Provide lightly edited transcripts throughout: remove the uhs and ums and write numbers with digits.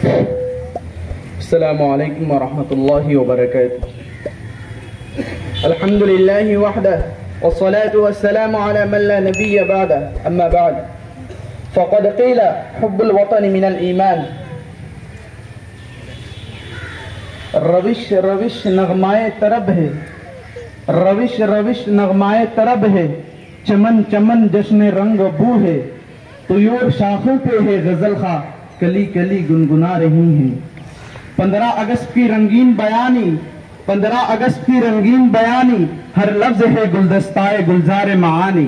السلام علیکم ورحمۃ اللہ وبرکاتہ. الحمد للہ وحدہ والصلاة والسلام على من لا نبی بعدہ. اما بعد فقد قیل حب الوطن من الایمان. روش روش نغمائے طرب ہے، روش روش نغمائے طرب ہے، چمن چمن جشن رنگ و بو ہے، طیور شاخوں پہ ہے غزل خواہ، کلی کلی گنگنا رہی ہیں. 15 اگست کی رنگین بیانی، 15 اگست کی رنگین بیانی، ہر لفظ ہے گلدستائے گلزار معانی.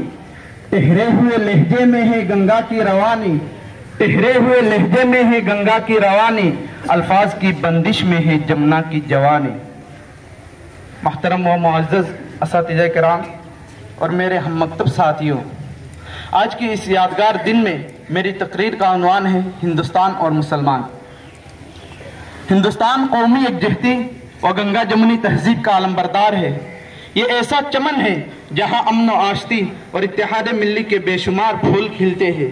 ٹہرے ہوئے لہجے میں ہے گنگا کی روانی، ٹہرے ہوئے لہجے میں ہے گنگا کی روانی، الفاظ کی بندش میں ہے جمنا کی جوانی. محترم و معزز اساتذہ کرام اور میرے ہم مکتب ساتھیوں، آج کی اس یادگار دن میں میری تقریر کا عنوان ہے ہندوستان اور مسلمان. ہندوستان قومی یکجہتی و گنگا جمنی تہذیب کا علمبردار ہے. یہ ایسا چمن ہے جہاں امن و آشتی اور اتحاد ملی کے بے شمار پھول کھلتے ہیں.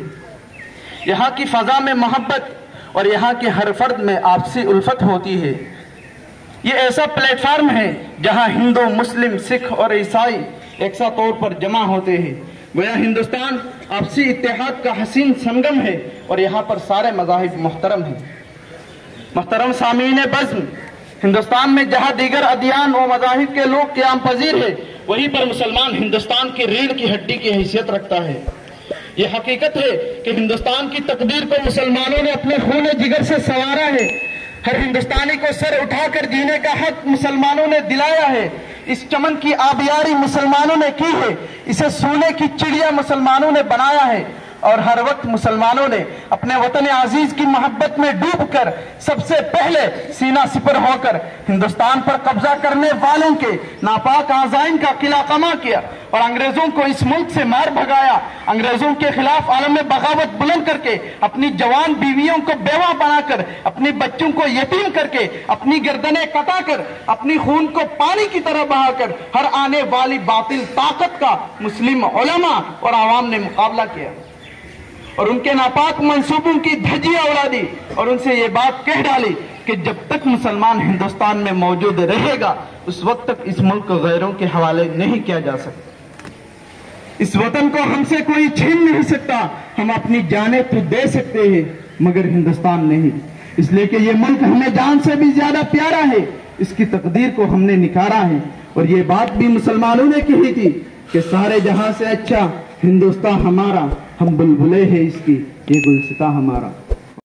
یہاں کی فضا میں محبت اور یہاں کے ہر فرد میں آپسی الفت ہوتی ہے. یہ ایسا پلیٹ فارم ہے جہاں ہندو، مسلم، سکھ اور عیسائی یکساں طور پر جمع ہوتے ہیں. گویا ہندوستان آپسی اتحاد کا حسین سنگم ہے اور یہاں پر سارے مذاہب محترم ہیں. محترم سامعین بزم، ہندوستان میں جہاں دیگر ادیان و مذاہب کے لوگ قیام پذیر ہے، وہیں پر مسلمان ہندوستان کی ریڑھ کی ہڈی کی حیثیت رکھتا ہے. یہ حقیقت ہے کہ ہندوستان کی تقدیر کو مسلمانوں نے اپنے خون جگر سے سنوارا ہے. ہر ہندوستانی کو سر اٹھا کر جینے کا حق مسلمانوں نے دلایا ہے. اس چمن کی آبیاری مسلمانوں نے کی ہے، اسے سونے کی چڑیا مسلمانوں نے بنایا ہے، اور ہر وقت مسلمانوں نے اپنے وطن عزیز کی محبت میں ڈوب کر سب سے پہلے سینہ سپر ہو کر ہندوستان پر قبضہ کرنے والوں کے ناپاک عزائم کا قلع قمع کیا اور انگریزوں کو اس ملک سے مار بھگایا. انگریزوں کے خلاف عالم بغاوت بلند کر کے، اپنی جوان بیویوں کو بیوہ بنا کر، اپنے بچوں کو یتیم کر کے، اپنی گردنیں کٹا کر، اپنی خون کو پانی کی طرح بہا کر ہر آنے والی باطل طاقت کا مسلم علماء اور عوام نے مقابلہ کیا اور ان کے ناپاک منصوبوں کی دھجیاں اڑا دی اور ان سے یہ بات کہہ ڈالی کہ جب تک مسلمان ہندوستان میں موجود رہے گا اس وقت تک اس ملک کو غیروں کے حوالے نہیں کیا جا سکتا. اس وطن کو ہم سے کوئی چھین نہیں سکتا. ہم اپنی جانیں تو دے سکتے ہیں مگر ہندوستان نہیں، اس لیے کہ یہ ملک ہمیں جان سے بھی زیادہ پیارا ہے. اس کی تقدیر کو ہم نے نکھارا ہے اور یہ بات بھی مسلمانوں نے کہی تھی کہ سارے جہاں سے اچھا ہندوستان ہمارا، ہم بلبلے ہیں اس کی، یہ گلستاں ہمارا.